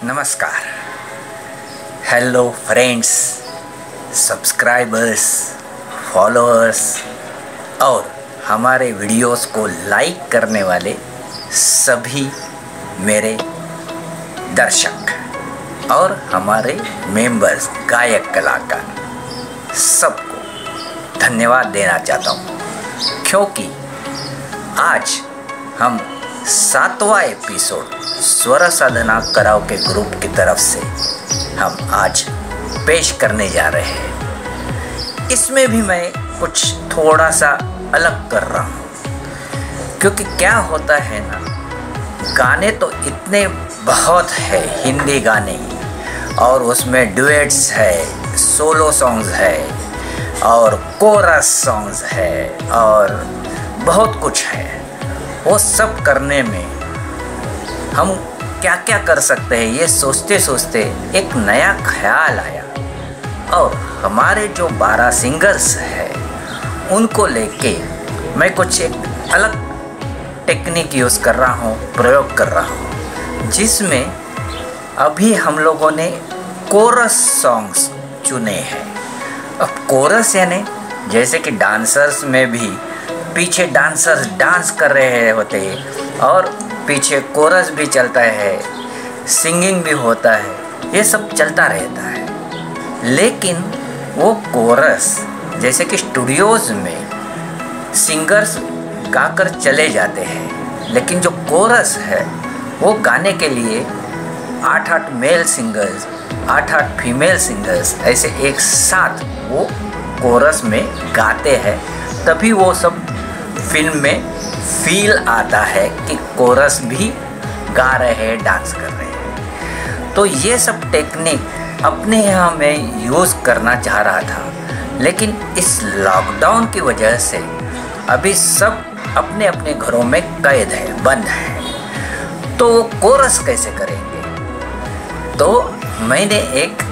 नमस्कार, hello friends, subscribers, followers और हमारे वीडियोस को लाइक करने वाले सभी मेरे दर्शक और हमारे मेंबर्स, गायक, कलाकार सबको धन्यवाद देना चाहता हूँ, क्योंकि आज हम 7वां एपिसोड स्वर साधना कराओके ग्रुप की तरफ से हम आज पेश करने जा रहे हैं। इसमें भी मैं कुछ थोड़ा सा अलग कर रहा हूँ, क्योंकि क्या होता है ना, गाने तो इतने बहुत है, हिंदी गाने, और उसमें डुएट्स है, सोलो सॉन्ग्स है और कोरस सॉन्ग्स है और बहुत कुछ है। वो सब करने में हम क्या क्या कर सकते हैं, ये सोचते सोचते एक नया ख्याल आया और हमारे जो 12 सिंगर्स हैं उनको लेके मैं कुछ एक अलग टेक्निक यूज़ कर रहा हूँ, प्रयोग कर रहा हूँ, जिसमें अभी हम लोगों ने कोरस सॉन्ग्स चुने हैं। अब कोरस यानी जैसे कि डांसर्स में भी पीछे डांसर्स डांस कर रहे होते हैं और पीछे कोरस भी चलता है, सिंगिंग भी होता है, ये सब चलता रहता है। लेकिन वो कोरस जैसे कि स्टूडियोज़ में सिंगर्स गाकर चले जाते हैं, लेकिन जो कोरस है वो गाने के लिए 8-8 मेल सिंगर्स, 8-8 फीमेल सिंगर्स ऐसे एक साथ वो कोरस में गाते हैं, तभी वो सब फिल्म में फील आता है कि कोरस भी गा रहे हैं, डांस कर रहे हैं। तो ये सब टेक्निक अपने यहाँ मैं यूज़ करना चाह रहा था, लेकिन इस लॉकडाउन की वजह से अभी सब अपने अपने घरों में कैद है, बंद है, तो कोरस कैसे करेंगे? तो मैंने एक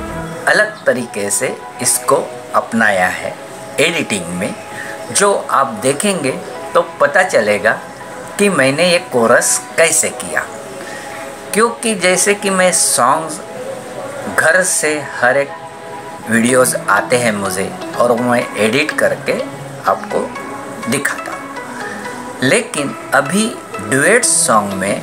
अलग तरीके से इसको अपनाया है एडिटिंग में, जो आप देखेंगे तो पता चलेगा कि मैंने ये कोरस कैसे किया। क्योंकि जैसे कि मैं सॉन्ग्स घर से हर एक वीडियोस आते हैं मुझे और मैं एडिट करके आपको दिखाता हूँ, लेकिन अभी डुएट सॉन्ग में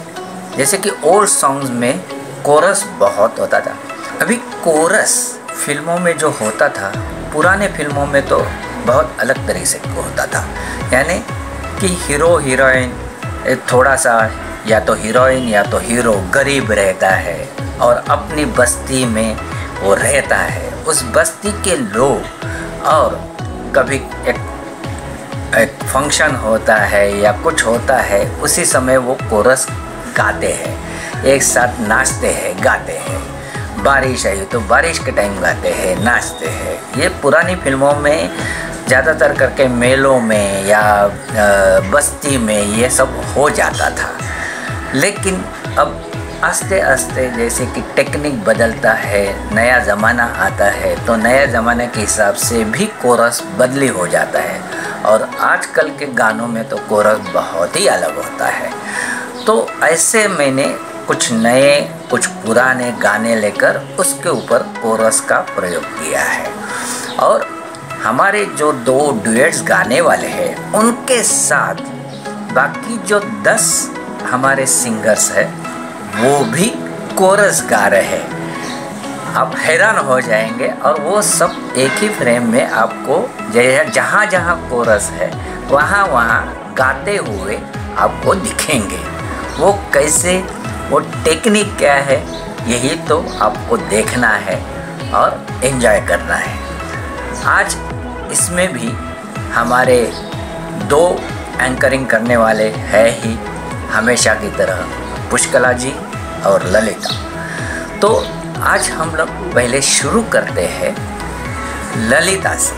जैसे कि ओल्ड सॉन्ग्स में कोरस बहुत होता था। अभी कोरस फिल्मों में जो होता था, पुराने फिल्मों में तो बहुत अलग तरीके से होता था, यानी कि हीरो हीरोइन थोड़ा सा या तो हीरोइन या तो हीरो गरीब रहता है और अपनी बस्ती में वो रहता है, उस बस्ती के लोग, और कभी एक फंक्शन होता है या कुछ होता है, उसी समय वो कोरस गाते हैं, एक साथ नाचते हैं, गाते हैं। बारिश आई तो बारिश के टाइम गाते हैं, नाचते हैं। ये पुरानी फिल्मों में ज़्यादातर करके मेलों में या बस्ती में ये सब हो जाता था। लेकिन अब आस्ते आस्ते जैसे कि टेक्निक बदलता है, नया ज़माना आता है, तो नया ज़माने के हिसाब से भी कोरस बदली हो जाता है, और आजकल के गानों में तो कोरस बहुत ही अलग होता है। तो ऐसे मैंने कुछ नए, कुछ पुराने गाने लेकर उसके ऊपर कोरस का प्रयोग किया है, और हमारे जो 2 डुएट्स गाने वाले हैं उनके साथ बाकी जो 10 हमारे सिंगर्स हैं वो भी कोरस गा रहे हैं। आप हैरान हो जाएंगे, और वो सब एक ही फ्रेम में आपको जहाँ जहाँ कोरस है वहाँ वहाँ गाते हुए आपको दिखेंगे। वो कैसे, वो टेक्निक क्या है, यही तो आपको देखना है और एंजॉय करना है। आज इसमें भी हमारे 2 एंकरिंग करने वाले हैं ही, हमेशा की तरह, पुष्कला जी और ललिता। तो आज हम लोग पहले शुरू करते हैं ललिता से।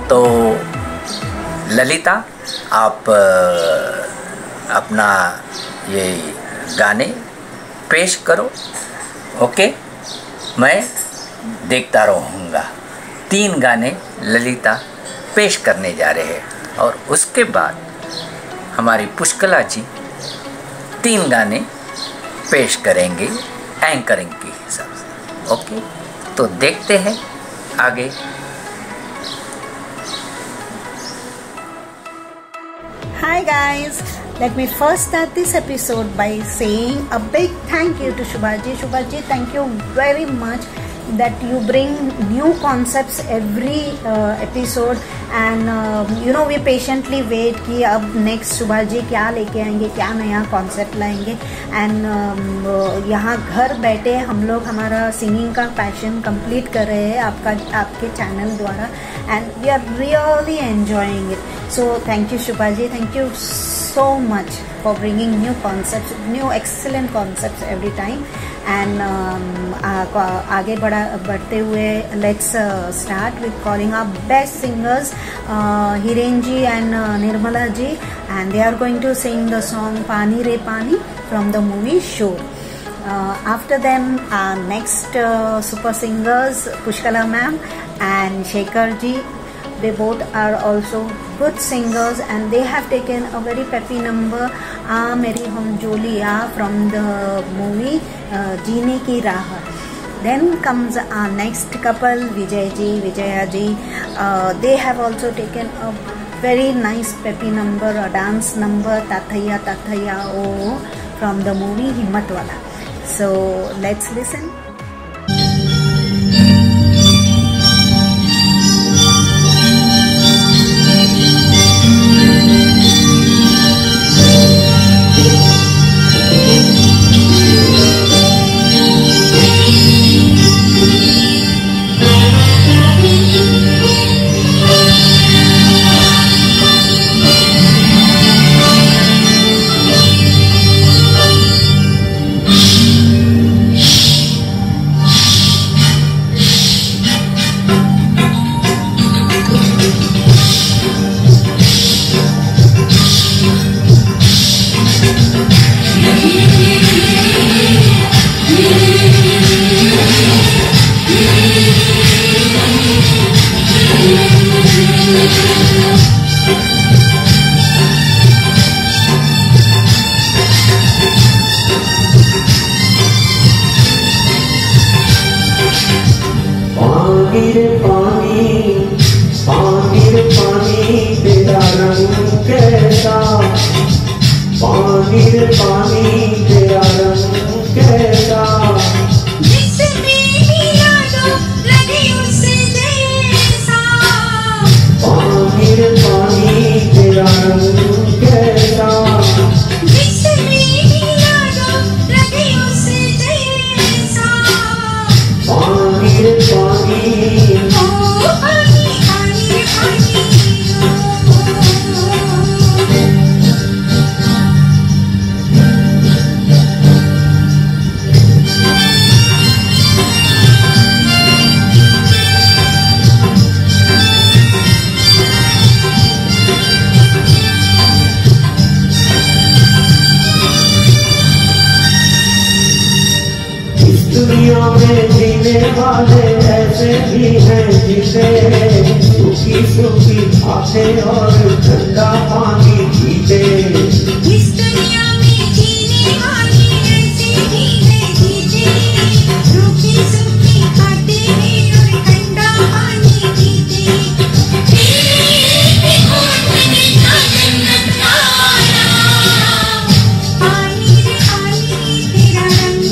तो ललिता, आप अपना ये गाने पेश करो। ओके, मैं देखता रहूँगा। 3 गाने ललिता पेश करने जा रहे हैं, और उसके बाद हमारी पुष्कला जी 3 गाने पेश करेंगे एंकरिंग के हिसाब से। ओके, तो देखते हैं आगे। Hi guys, let me first start this episode by saying a big thank you to Shubhaji. Shubhaji, thank you very much that you bring new concepts every episode and we patiently wait कि अब next Shubhaji क्या लेके आएंगे, क्या नया concept लाएंगे and यहाँ घर बैठे हम लोग हमारा singing का passion complete कर रहे हैं आपके channel द्वारा and we are really enjoying it. So thank you Shubhaji, thank you so much for bringing new concepts, new excellent concepts every time and आगे बढ़ते हुए let's start with calling our best singers Hiren ji and Nirmala ji, and they are going to sing the song Pani Re Pani from the movie Shor. After them our next super singers Pushkala ma'am and Shekhar ji. They both are also good singers and they have taken a very peppy number Aa Meri Hum Joliya from the movie Jeene Ki Raah. Then comes our next couple Vijay ji, Vijaya ji. They have also taken a very nice peppy number, a dance number Tathaiya Tathaiya O from the movie Himmatwala. So let's listen. दुनिया में जीने वाले ऐसे भी हैं जिसे सूखी सूखी आते और ठंडा पानी पीते। इस दुनिया में जीने वाले ऐसे भी हैं जिसे सूखी सूखी आते हैं और ठंडा पानी पीते। पानी रे पानी तेरा रंग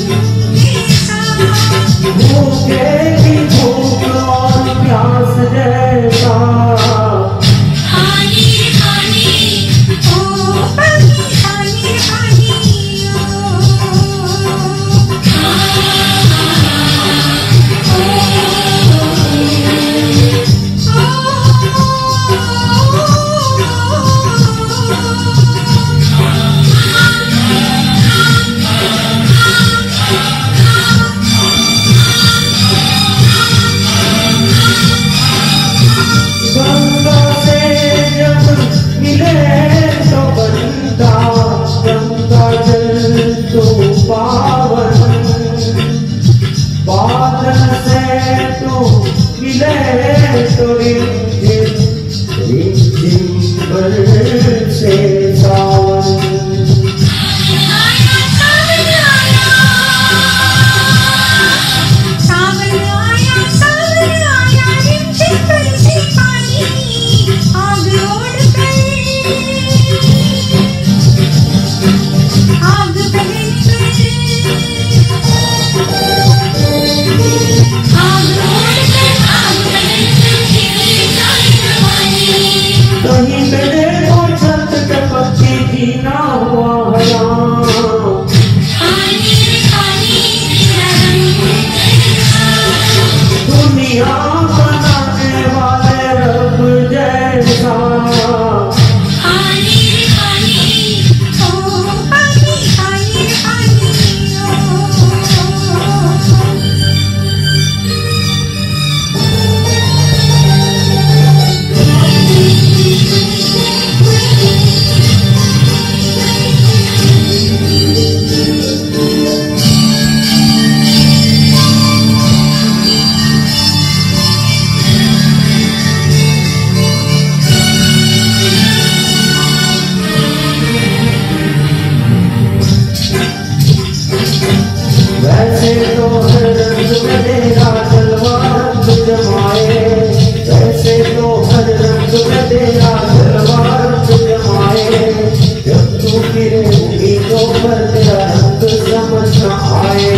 भूखे की भूख और प्यास जैसा। पानी रे पानी ओ पानी पानी पानी गंगा से जब मिले तो बनता गंगा जल तो पावन। बादल से तो मिले तो रिमझिम बरसे सावन। में तेरा जलवा रंग जमाए, ऐसे तो हर रंग में तेरा जलवा रंग जमाए। जब तू फिरे उम्मीदों पर तेरा रंग समझ न आए।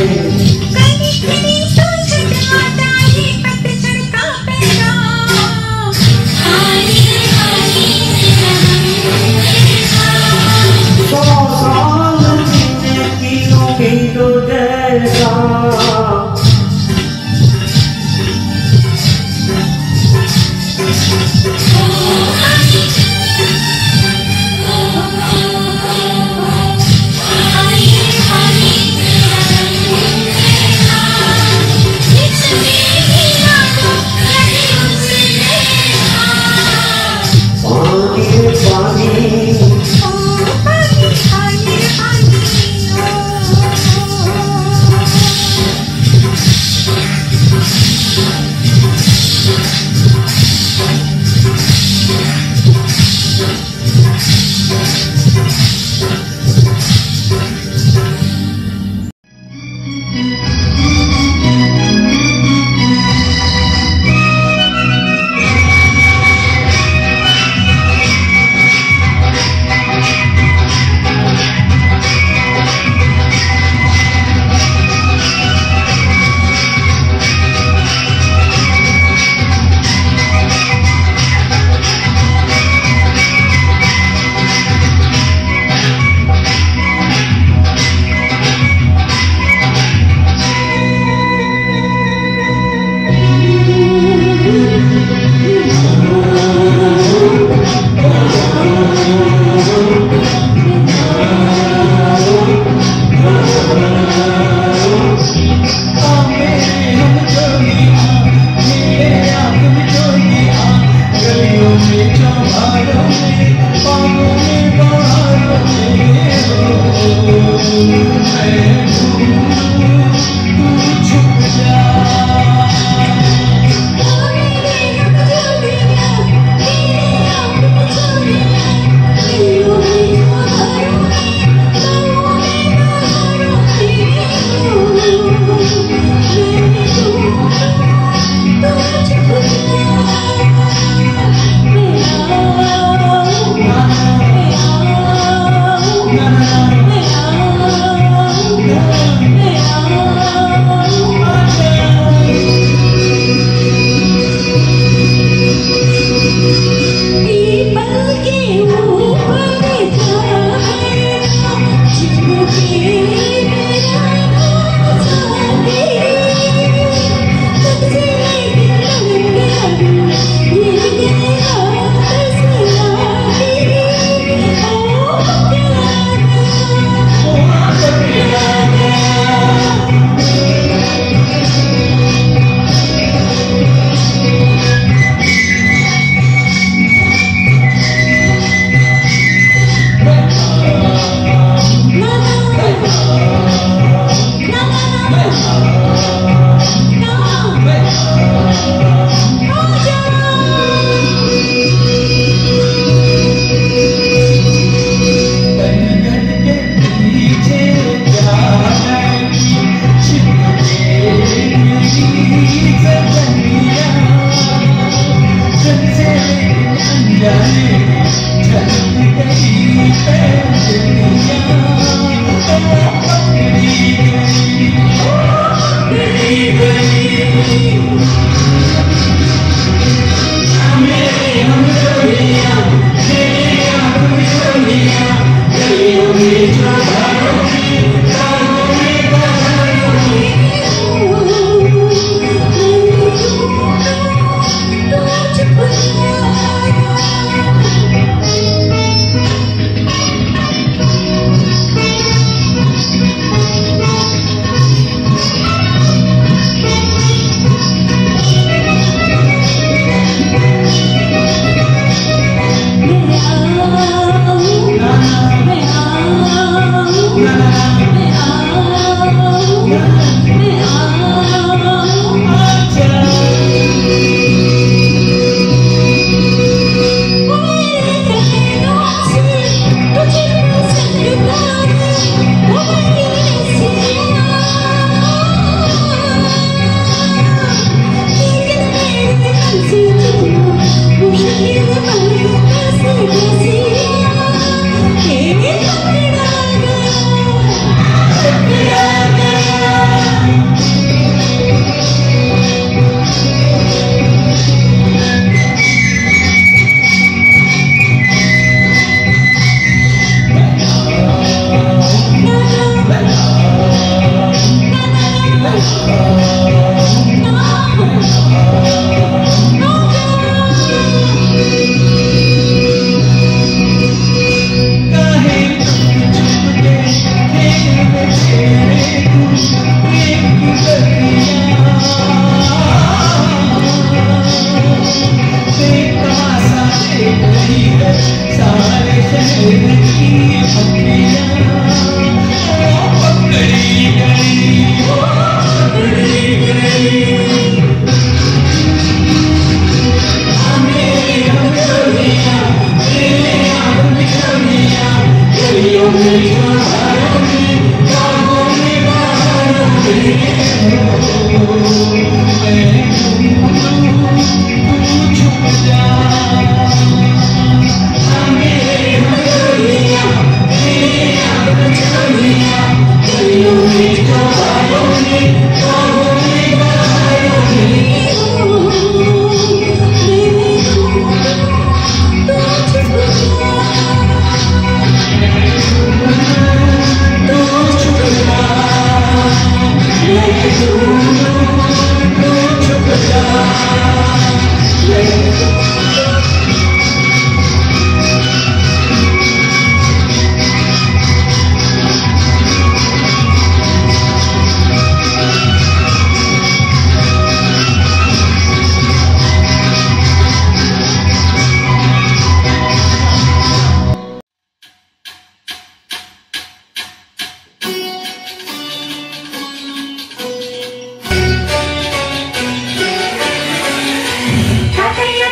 कभी कभी तो छटपटा है पतझड़ का पैगाम, हाय हाय सौ साल जीने की उम्मीद जैसा,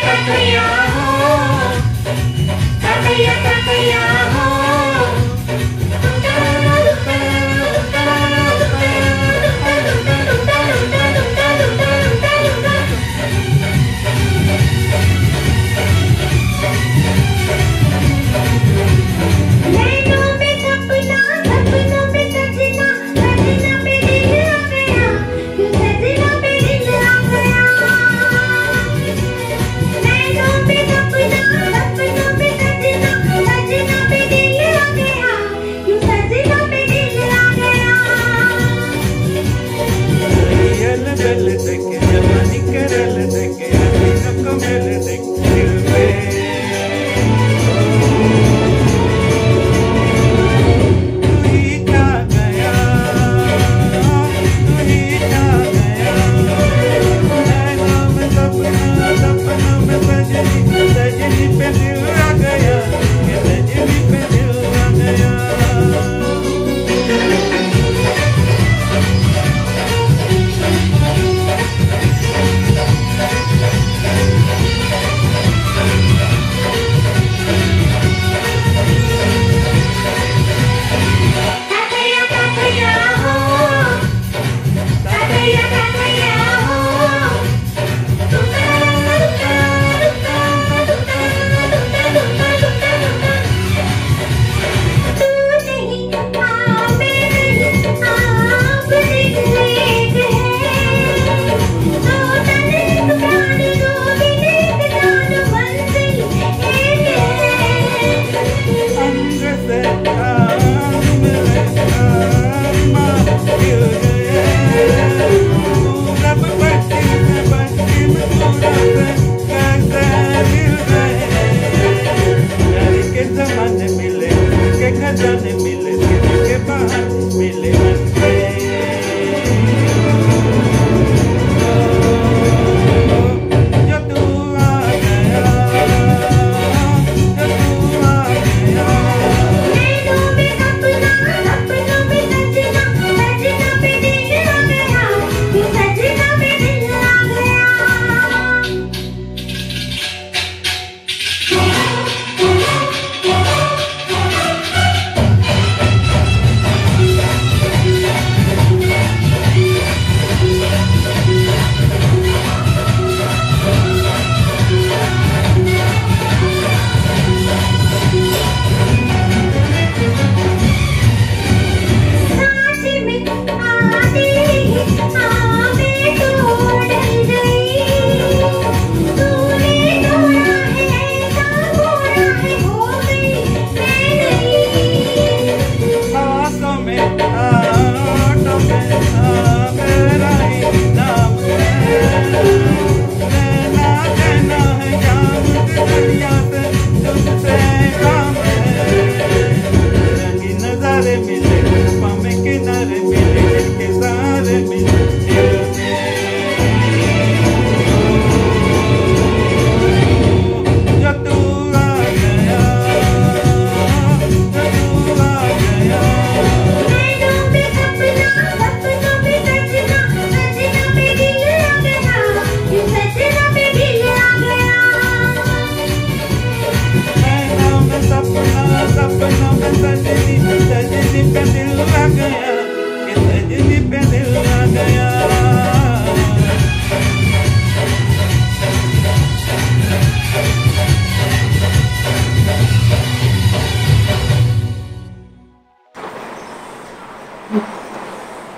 तकैया हो, तकैया तकैया हो।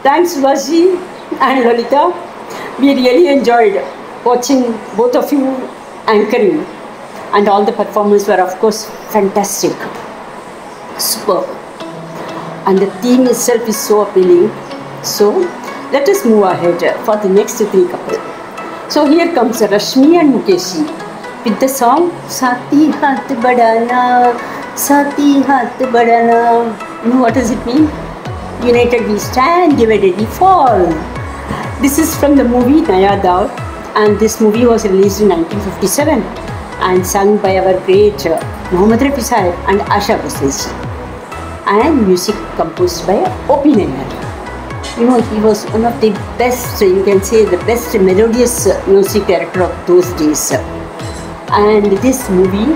Thanks Vashi and Lolita. We really enjoyed watching both of you anchoring, and all the performances were of course fantastic, superb, and the theme itself is so appealing. So let us move ahead for the next three couple. So here comes Rashmi and Mukeshi with the song Sati Hath Badana, Sati Hath Badana. You know what does it mean? United we stand, divided we fall. This is from the movie Naya Daur, and this movie was released in 1957 and sung by our great Mohammad Rafi Sahib and Asha Bhosle, and music composed by O.P. Nayyar. You know, he was one of the best, you can say the best melodious music director of those days. and this movie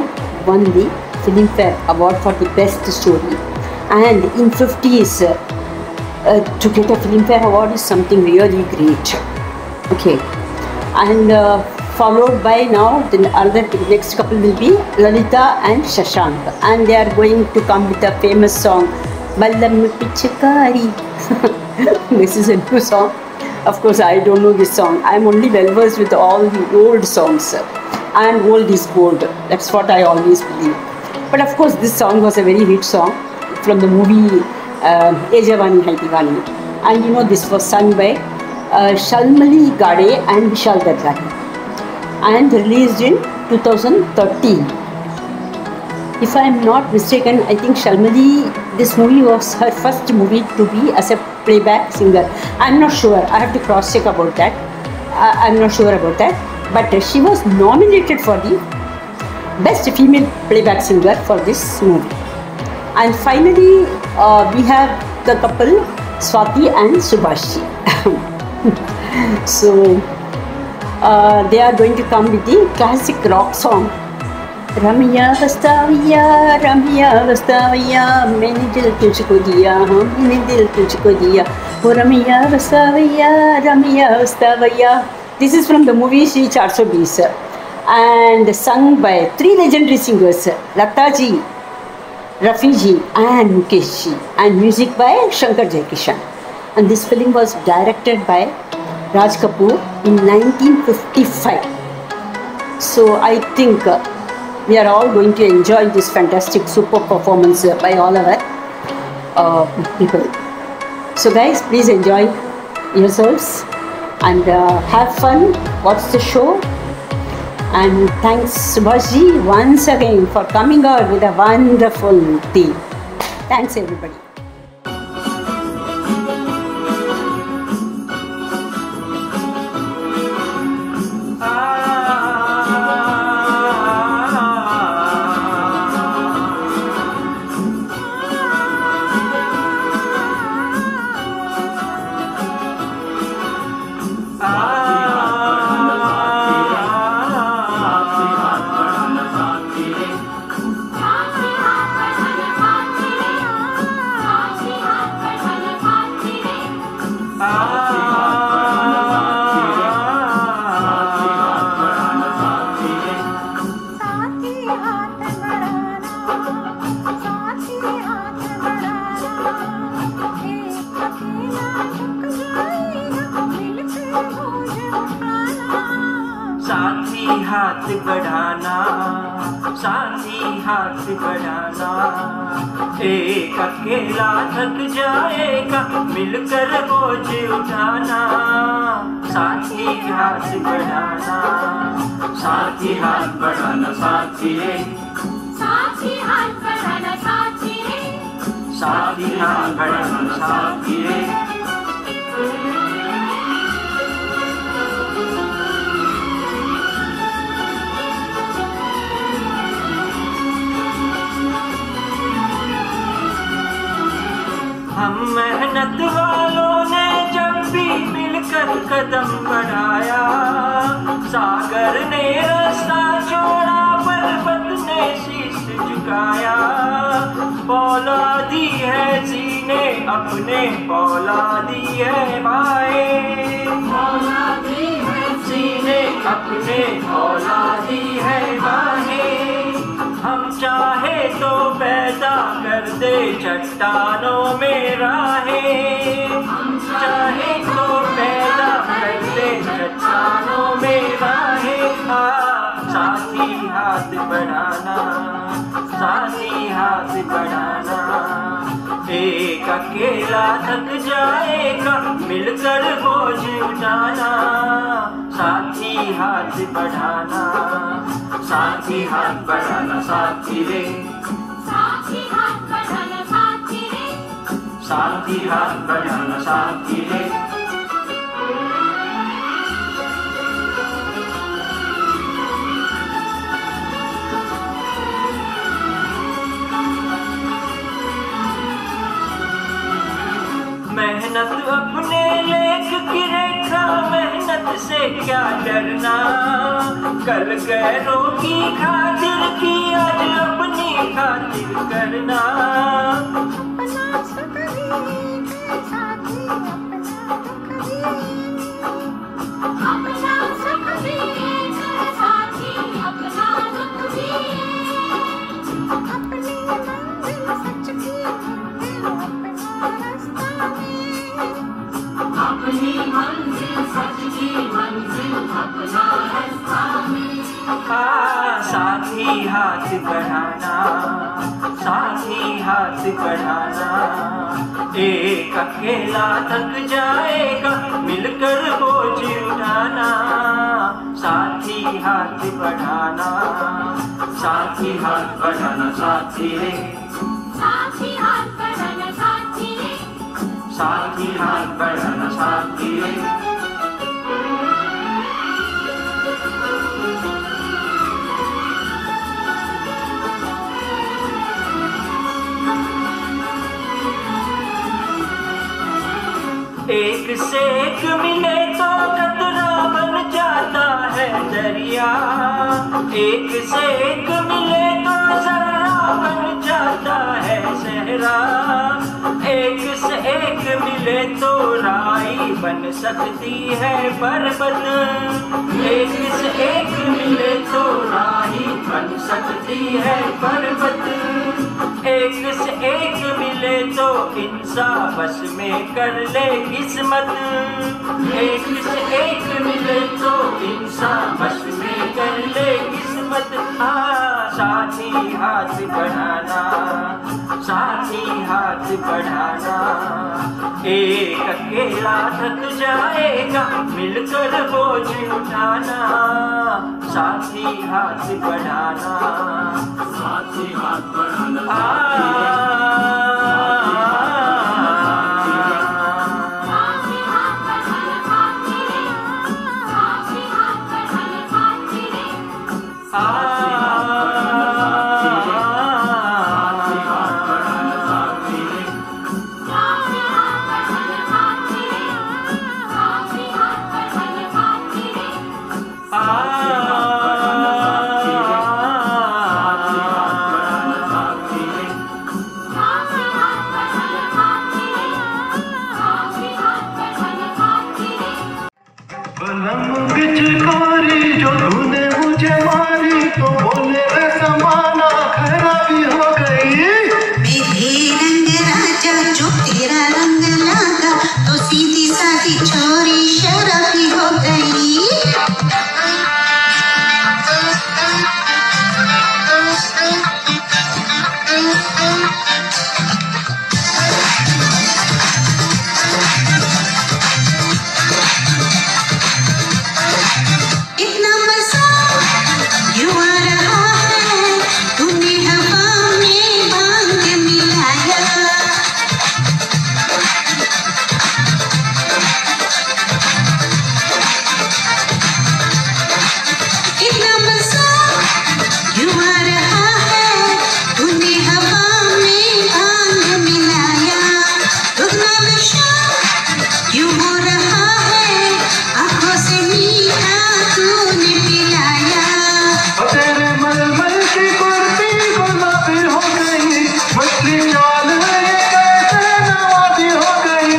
won the Filmfare Award for the best story. And in 50s, to get a Filmfare Award is something really great. Okay, and followed by now the next couple will be Lalita and Shashank, and they are going to come with a famous song, Ballam Pichkari. This is a new song. Of course, I don't know this song. I am only well versed with all the old songs, and old is gold. That's what I always believe. But of course, this song was a very hit song from the movie Ye Jawani Hai Diwani, and you know this was sung by Shalmali Gade and Vishal Dadlani, and released in 2013. If I am not mistaken, I think Shalmali, this movie was her first movie to be as a playback singer. I'm not sure. I have to cross check about that. I'm not sure about that. But she was nominated for the best female playback singer for this movie. And finally, we have the couple Swati and Subhashi. So they are going to come with the classic rock song. Ramya Vastavaya, maine dil tujhko diya, maine dil tujhko diya. Oh Ramya Vastavaya. This is from the movie Shri 420 and sung by three legendary singers, Lata ji, Rafi ji and Mukesh ji, and music by Shankar Jaikishan. And this film was directed by Raj Kapoor in 1955. So I think we are all going to enjoy this fantastic super performance by all our people. So guys, please enjoy yourselves and have fun, watch the show. And thanks Subhashi once again for coming out with a wonderful theme. Thanks everybody. हाथ बढ़ाना, साथी हाथ बढ़ाना, एक अकेला थक जाएगा मिलकर बोझ उठाना। साथी हाथ बढ़ाना, साथी हाथ बढ़ाना, साथी रे, साथी हाथ बढ़ाना, साथी रे, साथी हाथ बढ़ाना, साथी रे। हम मेहनत वालों ने जब भी मिलकर कदम बढ़ाया, सागर ने रास्ता छोड़ा पर्वत ने शीश झुकाया। पौलादी है सीने अपने, पौलादी है बाहें, पौलादी है सीने अपने, पौलादी है बाहें। हम चाहे तो पैदा कर दे चट्टानों में राहें, हम चाहे तो पैदा कर दे चट्टानों में राहें। साथी हाथ बढ़ाना, साथी हाथ बढ़ाना, एक अकेला थक जाएगा मिलकर बोझ उठाना। साथी हाथ बढ़ाना, साथी हाथ बढ़ाना, साथी रे, साथी हाथ बढ़ाना, साथी रे, साथी हाथ बढ़ाना, साथी रे। मेहनत अपने लेख की रेखा मेहनत से क्या डरना, कल गैरों की खातिर की आज अपनी खातिर करना। अपना सुख भी साथी अपना दुख भी, अपना सुख भी साथी अपना दुख भी, अपनी मंजिल सच की मंजिल अपना रास्ता में, अपनी मंजिल सच की मंजिल अपना रास्ता में। साथी हाथ बढ़ाना, साथी हाथ बढ़ाना, एक अकेला थक जाएगा मिलकर बोझ उठाना। साथी हाथ बढ़ाना, साथी हाथ बढ़ाना, साथी रे, साथी हाथ बढ़ाना साथी रे, साथी हाथ बढ़ाना, साथी रे। एक से एक मिले तो कतरा बन जाता है दरिया, एक से एक मिले तो जर्रा बन जाता है सहरा, एक से एक मिले तो राई बन सकती है पर्वत, एक से एक मिले तो राई बन सकती है पर्वत, एक से एक मिले तो इंसान बस में कर ले किस्मत, एक से एक मिले तो इंसान बस में कर ले किस्मत। साथी हाथ बढ़ाना, साथी हाथ बढ़ाना, एक अकेला थक जाएगा मिलकर बोझ उठाना। साथी हाथ बढ़ाना, साथी हाथ बढ़ाना, जो तूने मुझे मारी तो बोले वैसा माना खराबी हो गई। मेरे रंग राजा जो तेरा रंग लागा तो सीधी सादी छोरी शराबी हो गई। इतना मजा क्यों आ रहा है, तूने हवा में भांग मिलाया। इतना मजा क्यों आ रहा है, तूने हवा में भांग मिलाया। दुगना नशा क्यों हो रहा है, आंखों से मीठा तूने पिलाया। तेरे मलमल की कुर्ती गुलाबी हो गई, मछली चाल में कैसे नवाबी हो गई।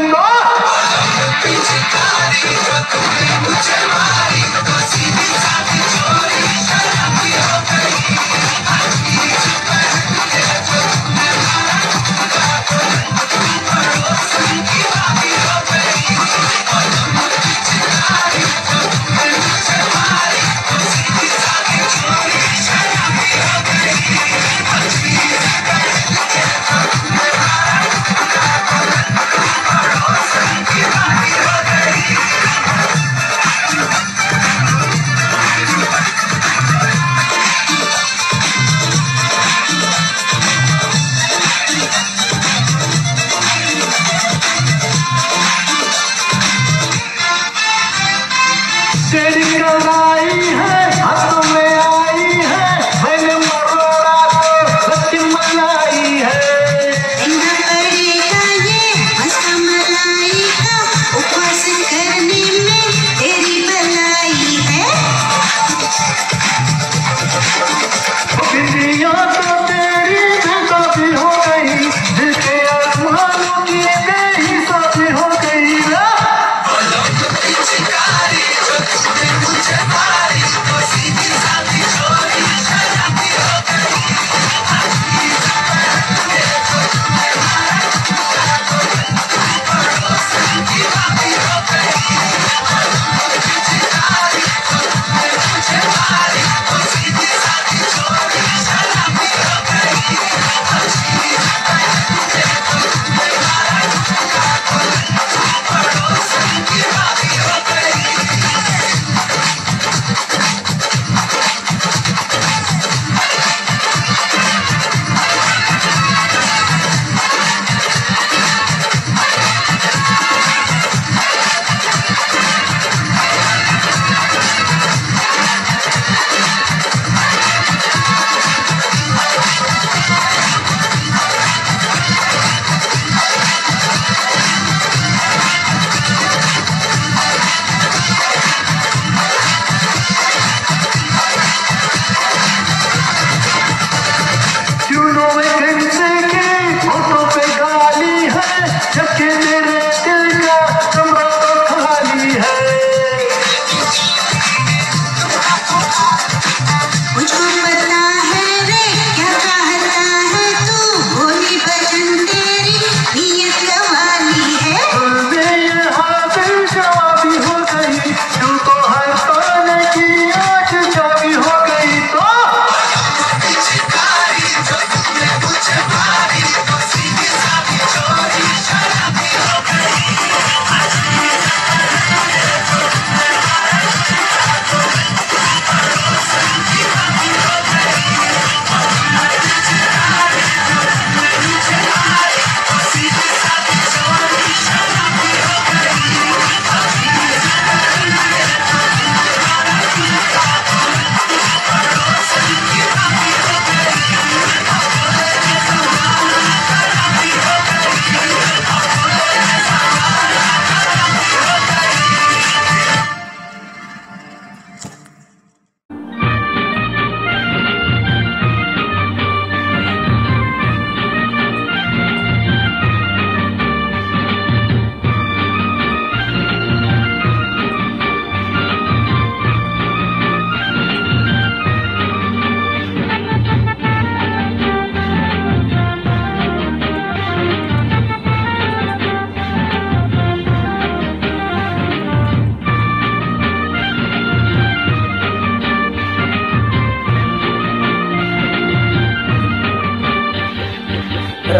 तेरी कलाई है हाथों में आई है, मैंने मरोड़ा तो रत्ती मलाई है। देना पड़ेगा ये मस्ता मलाई का, उपवास करने में तेरी भलाई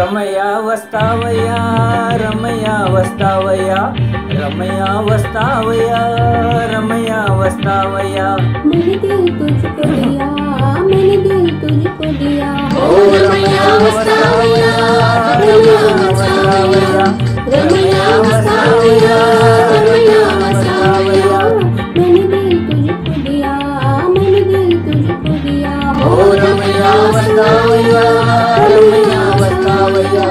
रमया वस्तावया रमया वस्तावया रमया वस्तावया रमया वस्तावया। मैंने दिल तुझको दिया, मैंने दिल तुझको दिया। ओ रमया वस्तावया रमया वस्तावया रमया वस्तावया रमया वस्तावया। मैंने दिल तुझको दिया, मैंने दिल तुझको दिया। ओ रमया वस्तावया रमया वस्तावया।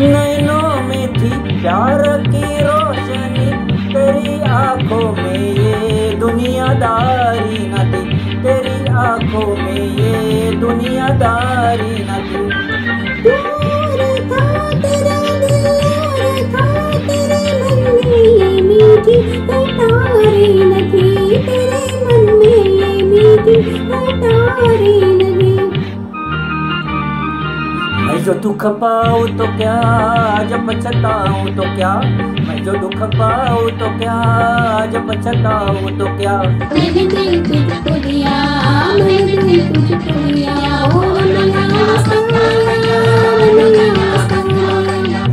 नैनों में थी प्यार की रोशनी, तेरी आंखों में ये दुनियादारी न थी, तेरी आंखों में ये दुनियादारी न थी। दूर था तेरा दिल, दूर था तेरे मन में ये मीठी अटारी न थी, तेरे मन में ये मीठी अटारी न थी। मैं जो दुख पाऊँ तो क्या, जब पछताऊँ तो क्या, मैं जो दुख पाऊँ तो क्या, जब पछताऊँ तो क्या। मैंने दिल तुझको दिया, मैंने दिल तुझको दिया। ओ रमया वस्तावया रमया वस्तावया।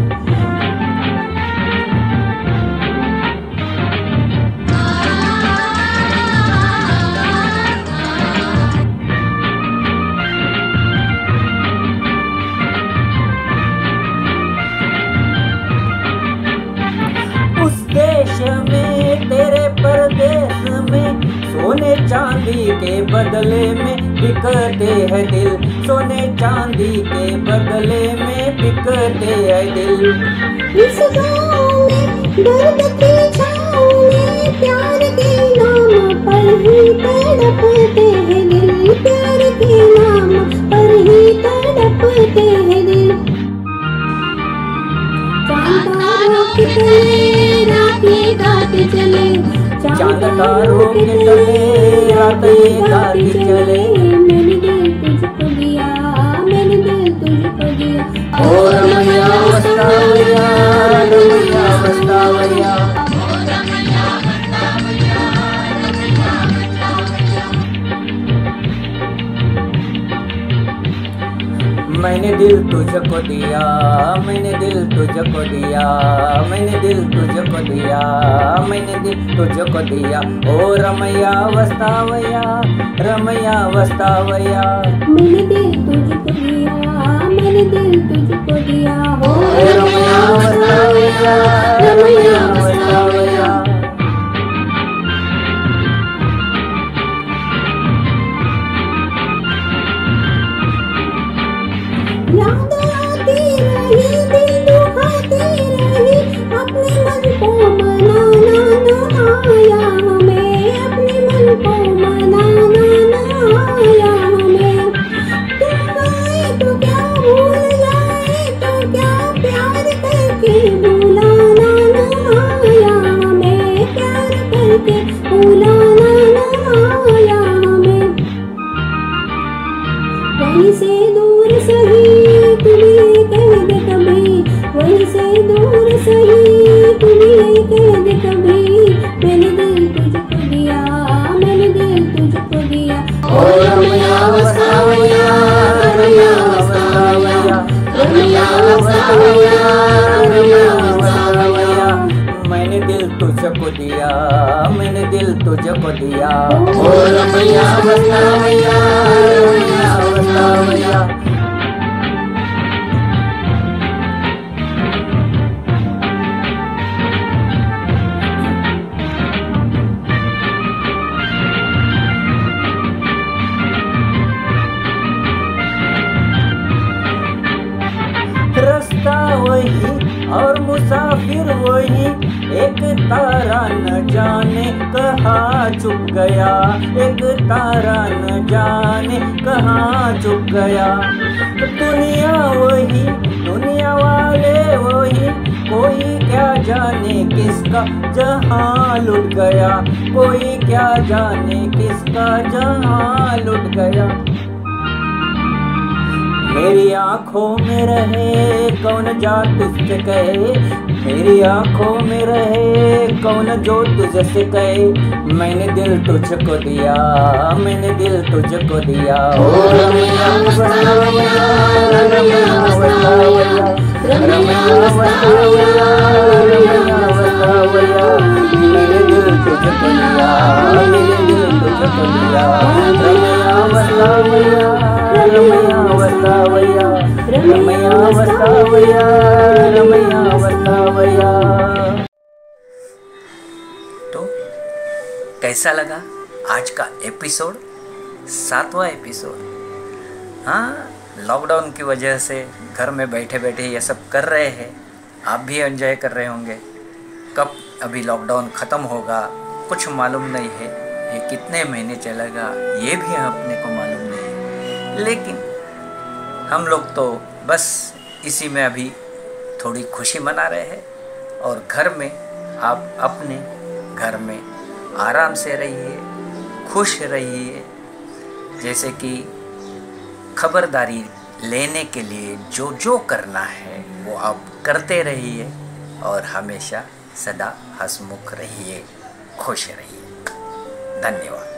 उस देश में तेरे परदेश में सोने चांदी के बदले में बिकते हैं दिल, सोने चांदी के बदले में बिकते हैं दिल। इस गाँव में दर्द की छाँव में प्यार के नाम पर ही तड़पते हैं दिल, प्यार के नाम पर ही तड़पते हैं दिल। चांद तारों के तले रात ये गाती चले, चांद तारों के तले रात ये गाती चले। मैंने दिल तुझको दिया, मैंने दिल तुझको दिया। ओ रमया वस्तावया रमया वस्तावया। मैंने दिल तुझको दिया, मैंने दिल तुझको दिया, मैंने दिल तुझको दिया, मैंने दिल तुझको दिया। ओ रमया वस्तावया रमया वस्तावया। मैंने दिल तुझको दिया, मैंने दिल तुझको दिया। हो रमया वस्तावया रमया वस्तावया। याद आती रही, दिल दुखाती रही, अपने मन को मनाना न आया हमें, अपने मन को मनाना न आया हमें। तुम आए तो क्या भूल जाए, तो क्या प्यार करके भुलाना न आया हमें, प्यार करके भुलाना न आया हमें। वहीं से दूर सही तुम्हें कह दे कभी, वहीं से दूर सही तुम्हें कह दे कभी। मैंने दिल तुझको दिया, मैंने दिल तुझको दिया। ओ रमया वस्तावया रमया वस्तावया रमया वस्तावया रमया वस्तावया। मैंने दिल तुझको दिया, मैंने दिल तुझको दिया। ओ रमया वस्तावया रमया वस्तावया। रास्ता वही और मुसाफिर वही, एक तारा न जाने कहाँ छुप गया, एक तारा न जाने कहाँ छुप गया। दुनिया वही, दुनिया वाले वही, कोई क्या जाने किसका जहाँ लुट गया, कोई क्या जाने किसका जहाँ लुट गया। मेरी आंखों में रहे कौन जा तुझसे कहे, मेरी आंखों में रहे कौन जो तुझसे कहे, मैंने दिल तुझको दिया, मैंने दिल तुझको दिया। ओ रमैया वसावैया, रमैया वसावैया, रमैया वसावैया, रमैया वसावैया, मैंने दिल तुझको दिया, मैंने दिल तुझको दिया। रमैया वसावैया, रमैया वसावैया, रमैया वसावैया, रमैया वसावैया। तो कैसा लगा आज का एपिसोड, 7वां एपिसोड? हाँ, लॉकडाउन की वजह से घर में बैठे बैठे ये सब कर रहे हैं, आप भी एंजॉय कर रहे होंगे। कब अभी लॉकडाउन ख़त्म होगा कुछ मालूम नहीं है, ये कितने महीने चलेगा ये भी अपने को मालूम नहीं है, लेकिन हम लोग तो बस इसी में अभी थोड़ी खुशी मना रहे हैं। और घर में आप अपने घर में आराम से रहिए, खुश रहिए, जैसे कि खबरदारी लेने के लिए जो जो करना है वो आप करते रहिए और हमेशा सदा हंसमुख रहिए, खुश रहिए। धन्यवाद।